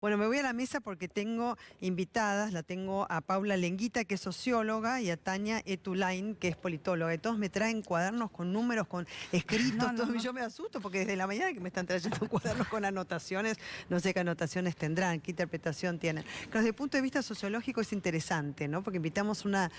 Bueno, me voy a la mesa porque tengo invitadas, la tengo a Paula Lenguita, que es socióloga, y a Tania Etulain, que es politóloga. Y todos me traen cuadernos con números, con escritos, todo. Y yo me asusto porque desde la mañana que me están trayendo cuadernos con anotaciones, no sé qué anotaciones tendrán, qué interpretación tienen. Pero desde el punto de vista sociológico es interesante, ¿no? Porque invitamos una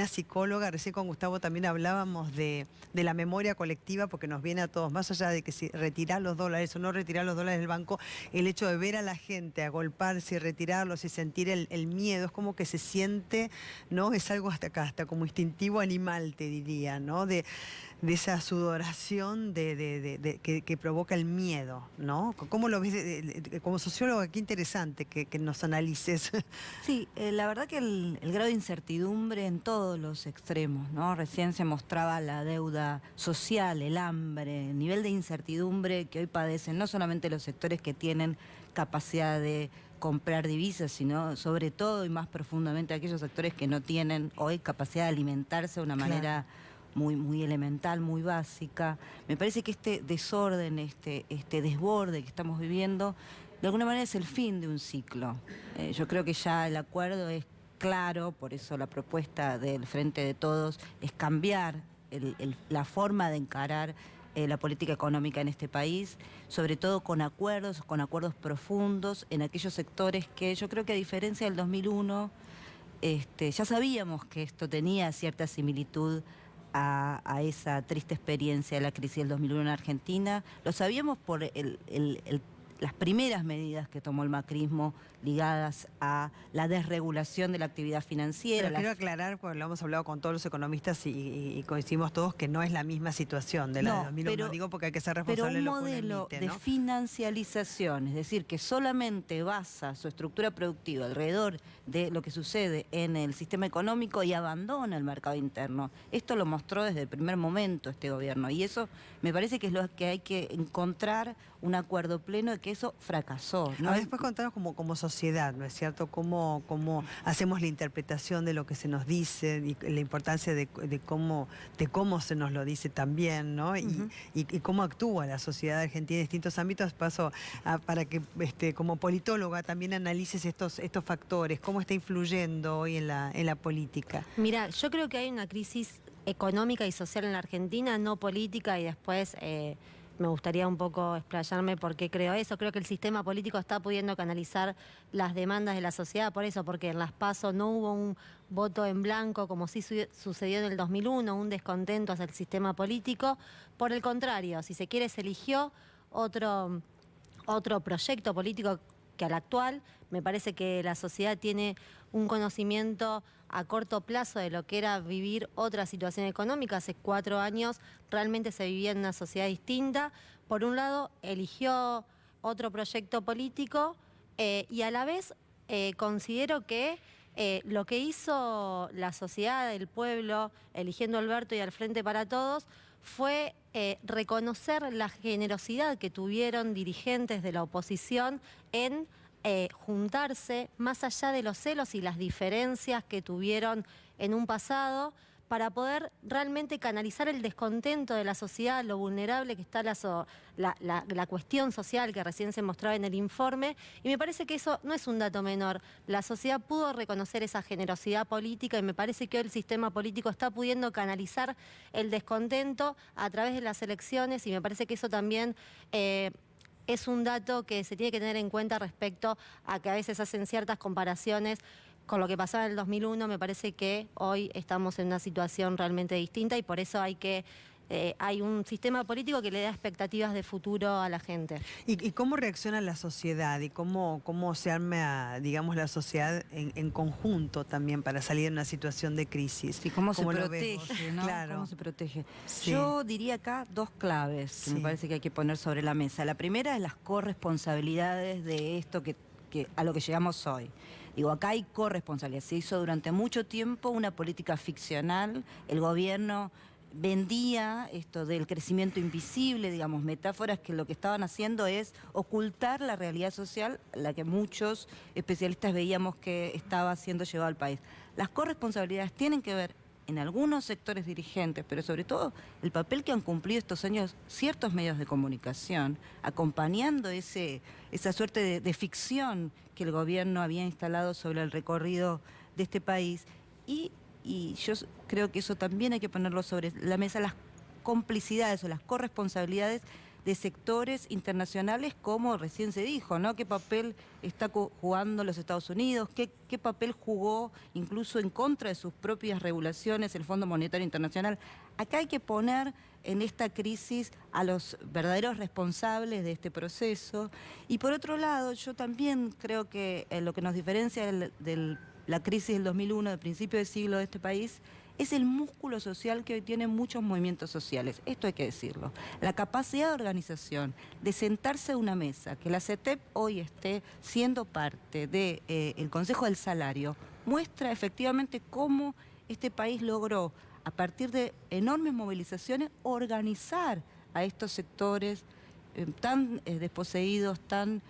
psicóloga, recién con Gustavo también hablábamos de la memoria colectiva, porque nos viene a todos, más allá de que si retirar los dólares o no retirar los dólares del banco, el hecho de ver a la gente agolparse y retirarlos y sentir el miedo, es como que se siente, ¿no? Es algo hasta acá, hasta como instintivo animal, te diría, ¿no? De esa sudoración que provoca el miedo, ¿no? ¿Cómo lo ves como socióloga? Qué interesante que nos analices. Sí, la verdad que el grado de incertidumbre en todos los extremos, ¿no? Recién se mostraba la deuda social, el hambre, el nivel de incertidumbre que hoy padecen no solamente los sectores que tienen capacidad de comprar divisas, sino sobre todo y más profundamente aquellos sectores que no tienen hoy capacidad de alimentarse de una manera muy elemental, muy básica. Me parece que este desorden, este desborde que estamos viviendo, de alguna manera es el fin de un ciclo. Yo creo que ya el acuerdo es claro, por eso la propuesta del Frente de Todos es cambiar la forma de encarar la política económica en este país, sobre todo con acuerdos profundos en aquellos sectores que yo creo que a diferencia del 2001, ya sabíamos que esto tenía cierta similitud a esa triste experiencia de la crisis del 2001 en Argentina. Lo sabíamos por las primeras medidas que tomó el macrismo ligadas a la desregulación de la actividad financiera. Pero quiero aclarar, porque lo hemos hablado con todos los economistas y coincidimos todos que no es la misma situación de la de 2001. Digo porque hay que ser responsable de lo que uno emite, ¿no? Pero un modelo de financialización, es decir, que solamente basa su estructura productiva alrededor de lo que sucede en el sistema económico y abandona el mercado interno. Esto lo mostró desde el primer momento este gobierno y eso me parece que es lo que hay que encontrar un acuerdo pleno de que eso fracasó, ¿no? Después contanos como sociedad, ¿no es cierto? Cómo hacemos la interpretación de lo que se nos dice y la importancia de cómo se nos lo dice también, ¿no? Y cómo actúa la sociedad argentina en distintos ámbitos. Paso para que como politóloga también analices estos factores, cómo está influyendo hoy en la política. Mira, yo creo que hay una crisis económica y social en la Argentina, no política, y después me gustaría un poco explayarme por qué creo eso. Creo que el sistema político está pudiendo canalizar las demandas de la sociedad por eso, porque en las PASO no hubo un voto en blanco como sí sucedió en el 2001, un descontento hacia el sistema político. Por el contrario, si se quiere, se eligió otro proyecto político que al actual. Me parece que la sociedad tiene un conocimiento a corto plazo de lo que era vivir otra situación económica. Hace 4 años realmente se vivía en una sociedad distinta. Por un lado, eligió otro proyecto político y a la vez considero que lo que hizo la sociedad, el pueblo, eligiendo a Alberto y al Frente para Todos, fue reconocer la generosidad que tuvieron dirigentes de la oposición en juntarse más allá de los celos y las diferencias que tuvieron en un pasado, para poder realmente canalizar el descontento de la sociedad, lo vulnerable que está la cuestión social que recién se mostraba en el informe. Y me parece que eso no es un dato menor. La sociedad pudo reconocer esa generosidad política y me parece que hoy el sistema político está pudiendo canalizar el descontento a través de las elecciones y me parece que eso también es un dato que se tiene que tener en cuenta respecto a que a veces hacen ciertas comparaciones con lo que pasaba en el 2001. Me parece que hoy estamos en una situación realmente distinta y por eso hay un sistema político que le da expectativas de futuro a la gente. ¿Y cómo reacciona la sociedad y cómo se arma, digamos, la sociedad en conjunto también para salir de una situación de crisis? Sí, cómo se protege, ¿no? Claro. ¿Cómo se protege? Sí. Yo diría acá 2 claves que me parece que hay que poner sobre la mesa. La primera es las corresponsabilidades de esto a lo que llegamos hoy. Digo, acá hay corresponsabilidad. Se hizo durante mucho tiempo una política ficcional. El gobierno vendía esto del crecimiento invisible, digamos, metáforas que lo que estaban haciendo es ocultar la realidad social, la que muchos especialistas veíamos que estaba siendo llevada al país. Las corresponsabilidades tienen que ver en algunos sectores dirigentes, pero sobre todo el papel que han cumplido estos años ciertos medios de comunicación, acompañando esa suerte de ficción que el gobierno había instalado sobre el recorrido de este país. Y yo creo que eso también hay que ponerlo sobre la mesa, las complicidades o las corresponsabilidades de sectores internacionales, como recién se dijo, ¿no? ¿Qué papel está jugando los Estados Unidos? ¿Qué papel jugó incluso en contra de sus propias regulaciones el Fondo Monetario Internacional? Acá hay que poner en esta crisis a los verdaderos responsables de este proceso. Y por otro lado, yo también creo que lo que nos diferencia de la crisis del 2001, del principio del siglo de este país, es el músculo social que hoy tienen muchos movimientos sociales. Esto hay que decirlo. La capacidad de organización, de sentarse a una mesa, que la CETEP hoy esté siendo parte del Consejo del Salario, muestra efectivamente cómo este país logró, a partir de enormes movilizaciones, organizar a estos sectores tan desposeídos, tan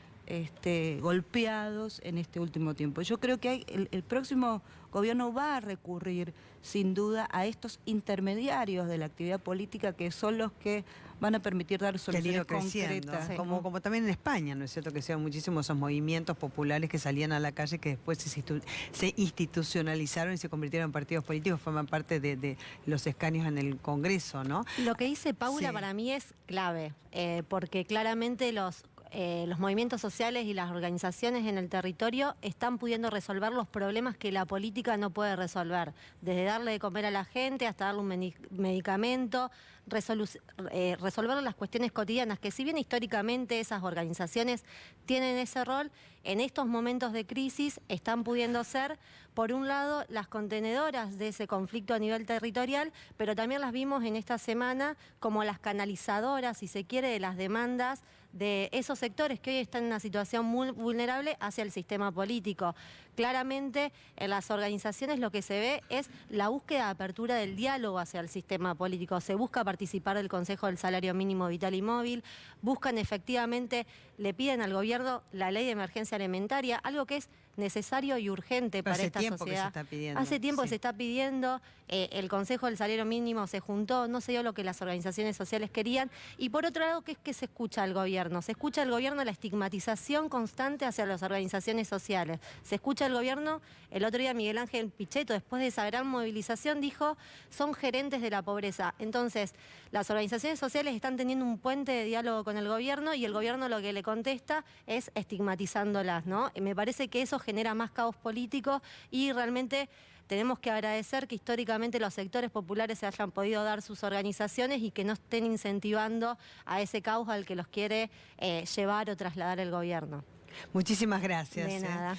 golpeados en este último tiempo. Yo creo que el próximo gobierno va a recurrir sin duda a estos intermediarios de la actividad política, que son los que van a permitir dar soluciones concretas. Sí. Como también en España, ¿no es cierto? Que sean muchísimos esos movimientos populares que salían a la calle, que después se institucionalizaron y se convirtieron en partidos políticos, forman parte de los escaños en el Congreso, ¿no? Lo que dice Paula para mí es clave, porque claramente los movimientos sociales y las organizaciones en el territorio están pudiendo resolver los problemas que la política no puede resolver, desde darle de comer a la gente hasta darle un medicamento, resolver las cuestiones cotidianas, que si bien históricamente esas organizaciones tienen ese rol, en estos momentos de crisis están pudiendo ser, por un lado, las contenedoras de ese conflicto a nivel territorial, pero también las vimos en esta semana como las canalizadoras, si se quiere, de las demandas de esos sectores que hoy están en una situación muy vulnerable hacia el sistema político. Claramente, en las organizaciones lo que se ve es la búsqueda de apertura del diálogo hacia el sistema político. Se busca participar del Consejo del Salario Mínimo Vital y Móvil, buscan efectivamente, le piden al gobierno la ley de emergencia alimentaria, algo que es necesario y urgente para esta sociedad. Hace tiempo que se está pidiendo. Hace tiempo que se está pidiendo, el Consejo del Salario Mínimo se juntó, no se dio lo que las organizaciones sociales querían. Y por otro lado, ¿qué es que se escucha al gobierno? Se escucha al gobierno la estigmatización constante hacia las organizaciones sociales. Se escucha al gobierno, el otro día Miguel Ángel Pichetto, después de esa gran movilización, dijo, son gerentes de la pobreza. Entonces, las organizaciones sociales están teniendo un puente de diálogo con el gobierno y el gobierno lo que le contesta es estigmatizándolas, ¿no? Me parece que eso genera más caos político y realmente tenemos que agradecer que históricamente los sectores populares se hayan podido dar sus organizaciones y que no estén incentivando a ese caos al que los quiere llevar o trasladar el gobierno. Muchísimas gracias. De nada.